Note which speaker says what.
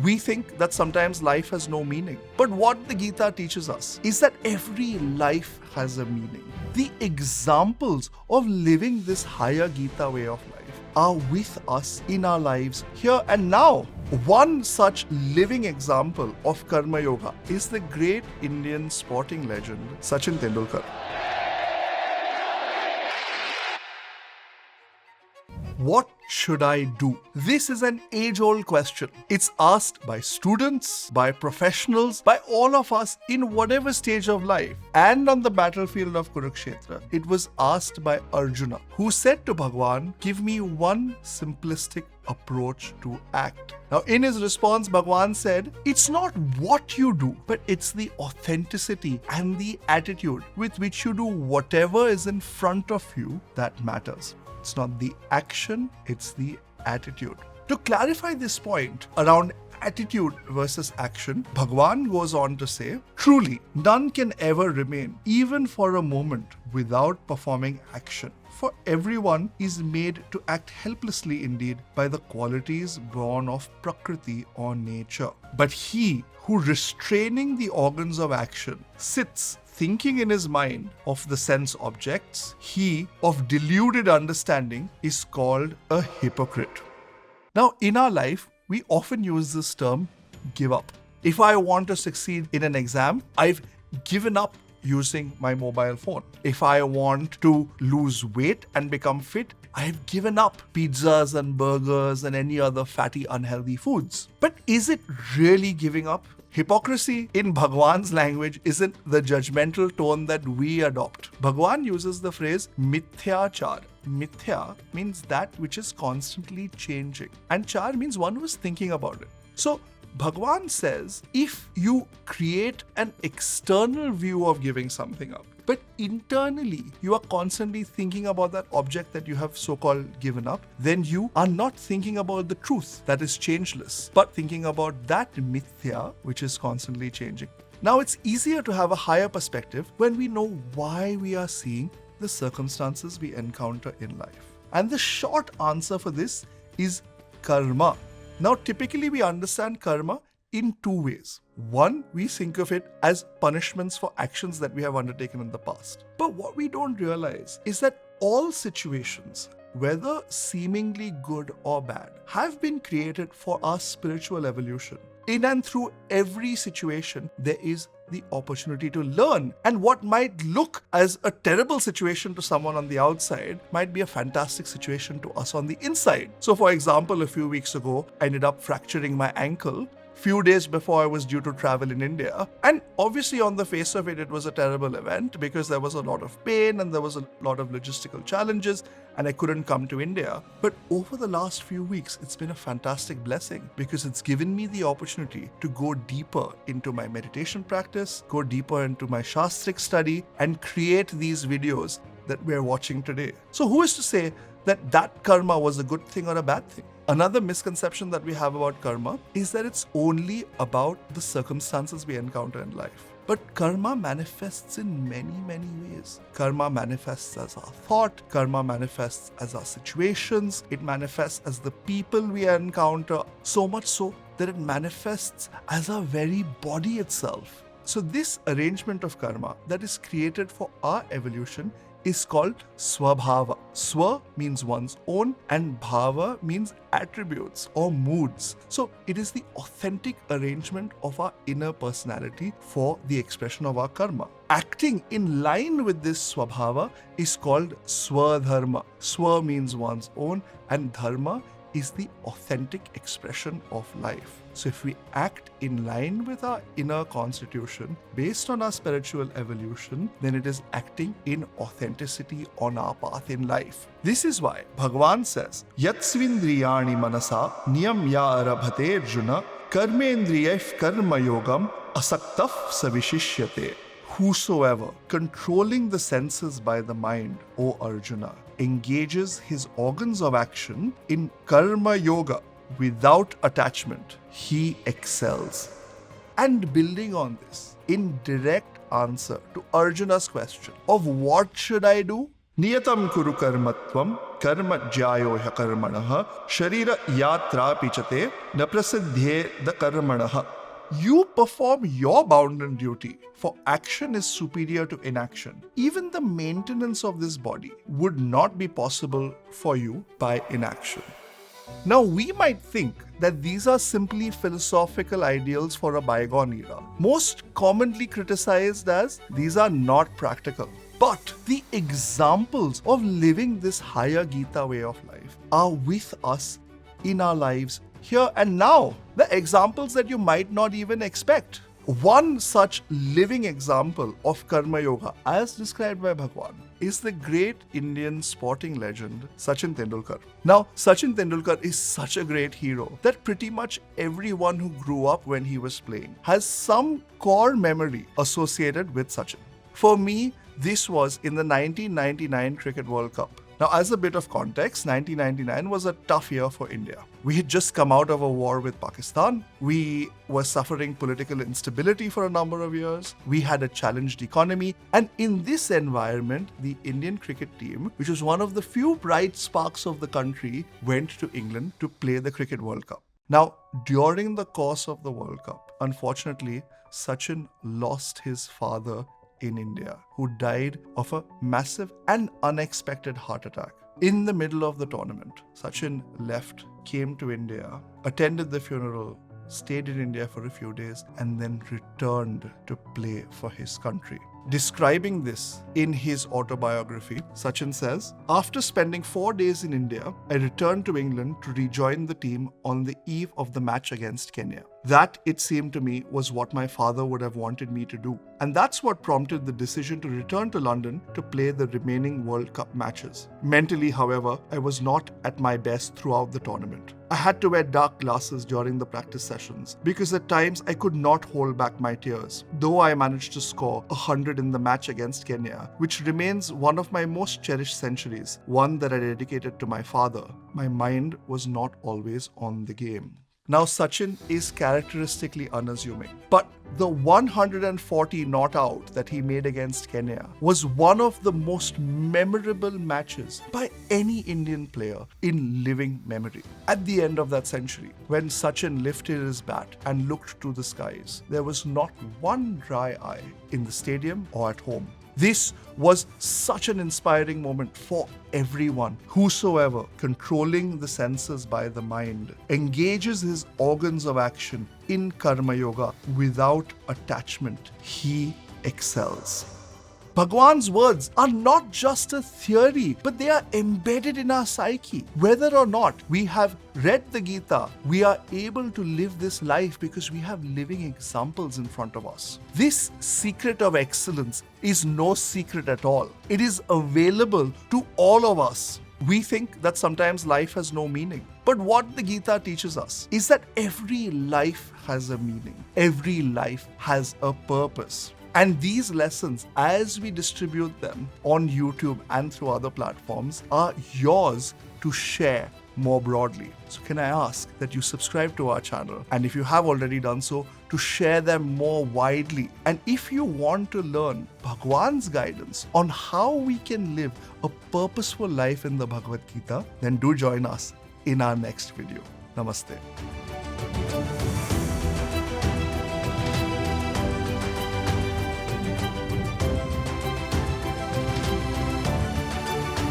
Speaker 1: We think that sometimes life has no meaning. But what the Gita teaches us is that every life has a meaning. The examples of living this higher Gita way of life are with us in our lives here and now. One such living example of Karma Yoga is the great Indian sporting legend Sachin Tendulkar. What should I do? This is an age-old question. It's asked by students, by professionals, by all of us in whatever stage of life. And on the battlefield of Kurukshetra, it was asked by Arjuna, who said to Bhagwan, "Give me one simplistic approach to act." Now, in his response, Bhagwan said, "It's not what you do, but it's the authenticity and the attitude with which you do whatever is in front of you that matters. It's not the action, it's the attitude." To clarify this point around attitude versus action, Bhagwan goes on to say, "Truly, none can ever remain, even for a moment, without performing action. For everyone is made to act helplessly indeed by the qualities born of Prakriti or nature. But he who, restraining the organs of action, sits thinking in his mind of the sense objects, he of deluded understanding is called a hypocrite." Now, in our life, we often use this term, give up. If I want to succeed in an exam, I've given up using my mobile phone. If I want to lose weight and become fit, I've given up pizzas and burgers and any other fatty, unhealthy foods. But is it really giving up? Hypocrisy, in Bhagwan's language, isn't the judgmental tone that we adopt. Bhagwan uses the phrase mithyachar. Mithya means that which is constantly changing, and char means one who is thinking about it. So Bhagwan says, if you create an external view of giving something up, but internally you are constantly thinking about that object that you have so-called given up, then you are not thinking about the truth that is changeless, but thinking about that mithya which is constantly changing. Now, it's easier to have a higher perspective when we know why we are seeing the circumstances we encounter in life. And the short answer for this is karma. Now, typically we understand karma in two ways. One, we think of it as punishments for actions that we have undertaken in the past. But what we don't realize is that all situations, whether seemingly good or bad, have been created for our spiritual evolution. In and through every situation, there is the opportunity to learn. And what might look as a terrible situation to someone on the outside might be a fantastic situation to us on the inside. So, for example, a few weeks ago, I ended up fracturing my ankle few days before I was due to travel in India. And obviously on the face of it, it was a terrible event because there was a lot of pain and there was a lot of logistical challenges and I couldn't come to India. But over the last few weeks, it's been a fantastic blessing because it's given me the opportunity to go deeper into my meditation practice, go deeper into my Shastric study and create these videos that we're watching today. So who is to say that karma was a good thing or a bad thing? Another misconception that we have about karma is that it's only about the circumstances we encounter in life. But karma manifests in many, many ways. Karma manifests as our thought, karma manifests as our situations, it manifests as the people we encounter, so much so that it manifests as our very body itself. So this arrangement of karma that is created for our evolution is called Swabhava. Swa means one's own and Bhava means attributes or moods. So it is the authentic arrangement of our inner personality for the expression of our karma. Acting in line with this Swabhava is called Swadharma. Swa means one's own and Dharma is the authentic expression of life. So if we act in line with our inner constitution based on our spiritual evolution, then it is acting in authenticity on our path in life. This is why Bhagwan says, Yatsvindriyani manasa niyamya arabhate arjuna karmendriyah karma yogam asaktaf savishishyate. Whosoever, controlling the senses by the mind, O Arjuna, engages his organs of action in karma yoga without attachment, he excels. And building on this, in direct answer to Arjuna's question of what should I do? Niyatam kuru karmatvam karma jyayo karmanah sharira yatra pichate na prasidhye da karmanah. You perform your bounden duty, for action is superior to inaction. Even the maintenance of this body would not be possible for you by inaction. Now, we might think that these are simply philosophical ideals for a bygone era, most commonly criticized as these are not practical. But the examples of living this higher Gita way of life are with us in our lives here and now. The examples that you might not even expect. One such living example of Karma Yoga, as described by Bhagwan, is the great Indian sporting legend Sachin Tendulkar. Now, Sachin Tendulkar is such a great hero that pretty much everyone who grew up when he was playing has some core memory associated with Sachin. For me, this was in the 1999 Cricket World Cup. Now, as a bit of context, 1999 was a tough year for India. We had just come out of a war with Pakistan. We were suffering political instability for a number of years. We had a challenged economy. And in this environment, the Indian cricket team, which was one of the few bright sparks of the country, went to England to play the Cricket World Cup. Now, during the course of the World Cup, unfortunately, Sachin lost his father in India, who died of a massive and unexpected heart attack. In the middle of the tournament, Sachin left, came to India, attended the funeral, stayed in India for a few days, and then returned to play for his country. Describing this in his autobiography, Sachin says, "After spending 4 days in India, I returned to England to rejoin the team on the eve of the match against Kenya. That, it seemed to me, was what my father would have wanted me to do. And that's what prompted the decision to return to London to play the remaining World Cup matches. Mentally, however, I was not at my best throughout the tournament. I had to wear dark glasses during the practice sessions because at times I could not hold back my tears. Though I managed to score 100 in the match against Kenya, which remains one of my most cherished centuries, one that I dedicated to my father, my mind was not always on the game." Now, Sachin is characteristically unassuming, but the 140 not out that he made against Kenya was one of the most memorable matches by any Indian player in living memory. At the end of that century, when Sachin lifted his bat and looked to the skies, there was not one dry eye in the stadium or at home. This was such an inspiring moment for everyone. Whosoever, controlling the senses by the mind, engages his organs of action in Karma Yoga without attachment, he excels. Bhagwan's words are not just a theory, but they are embedded in our psyche. Whether or not we have read the Gita, we are able to live this life because we have living examples in front of us. This secret of excellence is no secret at all. It is available to all of us. We think that sometimes life has no meaning. But what the Gita teaches us is that every life has a meaning. Every life has a purpose. And these lessons, as we distribute them on YouTube and through other platforms, are yours to share more broadly. So can I ask that you subscribe to our channel, and if you have already done so, to share them more widely. And if you want to learn Bhagwan's guidance on how we can live a purposeful life in the Bhagavad Gita, then do join us in our next video. Namaste.